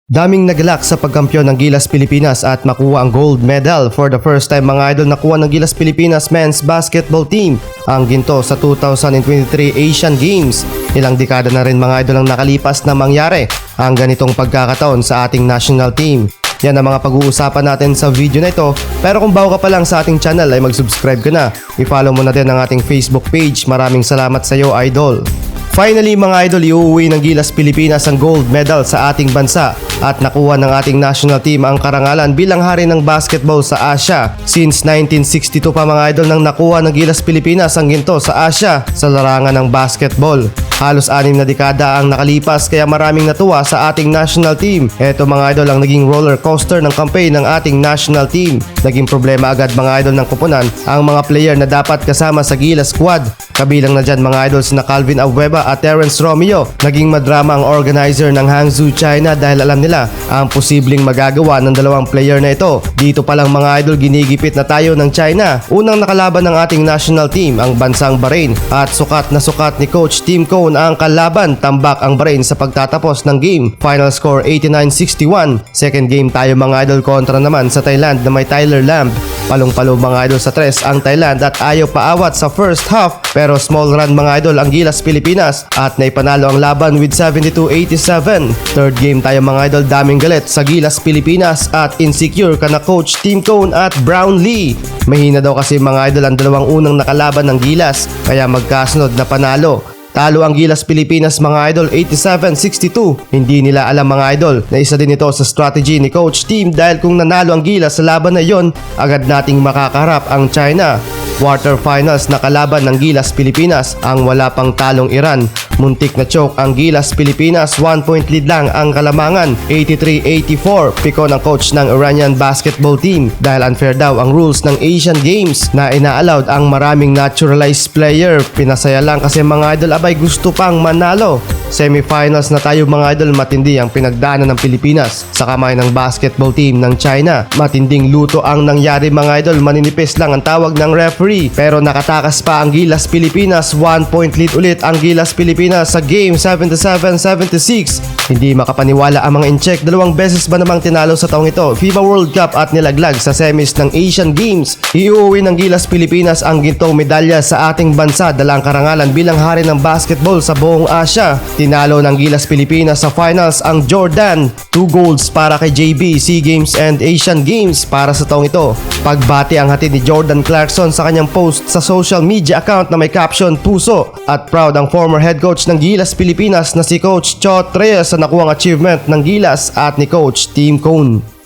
Daming nagalak sa pagkampiyon ng Gilas Pilipinas at makuha ang gold medal. For the first time mga idol, nakuha ng Gilas Pilipinas men's basketball team ang ginto sa 2023 Asian Games. Ilang dekada na rin mga idol ang nakalipas na mangyari ang ganitong pagkakataon sa ating national team. Yan ang mga pag-uusapan natin sa video na ito. Pero kung bago ka pa lang sa ating channel ay mag-subscribe ka na. I-follow mo na din ang ating Facebook page. Maraming salamat sa iyo idol. Finally mga idol, iuuwi ng Gilas Pilipinas ang gold medal sa ating bansa at nakuha ng ating national team ang karangalan bilang hari ng basketball sa Asia. Since 1962 pa mga idol nang nakuha ng Gilas Pilipinas ang ginto sa Asia sa larangan ng basketball. Halos 6 na dekada ang nakalipas kaya maraming natuwa sa ating national team. Ito mga idol ang naging roller coaster ng campaign ng ating national team. Naging problema agad mga idol ng koponan ang mga player na dapat kasama sa Gilas squad. Kabilang na dyan mga idol sina Calvin Abueva at Terence Romeo. Naging madrama ang organizer ng Hangzhou, China dahil alam nila ang posibleng magagawa ng dalawang player na ito. Dito pa lang mga idol ginigipit na tayo ng China. Unang nakalaban ng ating national team ang bansang Bahrain at sukat na sukat ni Coach Tim Cone ang kalaban. Tambak ang Bahrain sa pagtatapos ng game. Final score 89-61. Second game tayo mga idol kontra naman sa Thailand na may Tyler Lamb. Palong-palo mga idol sa tres ang Thailand at ayaw paawat sa first half pero small run mga idol ang Gilas Pilipinas at naipanalo ang laban with 72-87. Third game tayo mga idol, daming galit sa Gilas Pilipinas at insecure kana Coach Tim Cone at Brownlee. Mahina daw kasi mga idol ang dalawang unang nakalaban ng Gilas kaya magkasunod na panalo. Talo ang Gilas Pilipinas mga idol 87-62. Hindi nila alam mga idol na isa din ito sa strategy ni Coach Tim dahil kung nanalo ang Gilas sa laban na yon, agad nating makakaharap ang China. Quarterfinals na kalaban ng Gilas Pilipinas ang wala pang talong Iran. Muntik na choke ang Gilas Pilipinas, 1 point lead lang ang kalamangan, 83-84. Piko ng coach ng Iranian basketball team dahil unfair daw ang rules ng Asian Games na ina-allowed ang maraming naturalized player. Pinasaya lang kasi mga idol abay gusto pang manalo. Semifinals na tayo mga idol, matindi ang pinagdaanan ng Pilipinas sa kamay ng basketball team ng China. Matinding luto ang nangyari mga idol, maninipis lang ang tawag ng referee pero nakatakas pa ang Gilas Pilipinas, 1 point lead ulit ang Gilas Pilipinas sa game 77-76. Hindi makapaniwala ang mga incheck, dalawang beses ba namang tinalo sa taong ito, FIBA World Cup at nilaglag sa semis ng Asian Games. Iuuwi ng Gilas Pilipinas ang gintong medalya sa ating bansa, dalang karangalan bilang hari ng basketball sa buong Asia. Tinalo ng Gilas Pilipinas sa finals ang Jordan. 2 golds para kay JB, SEA Games and Asian Games para sa taong ito. Pagbati ang hatid ni Jordan Clarkson sa kanyang post sa social media account na may caption puso. At proud ang former head coach ng Gilas Pilipinas na si Coach Chot Reyes sa nakuhang achievement ng Gilas at ni Coach Tim Cone.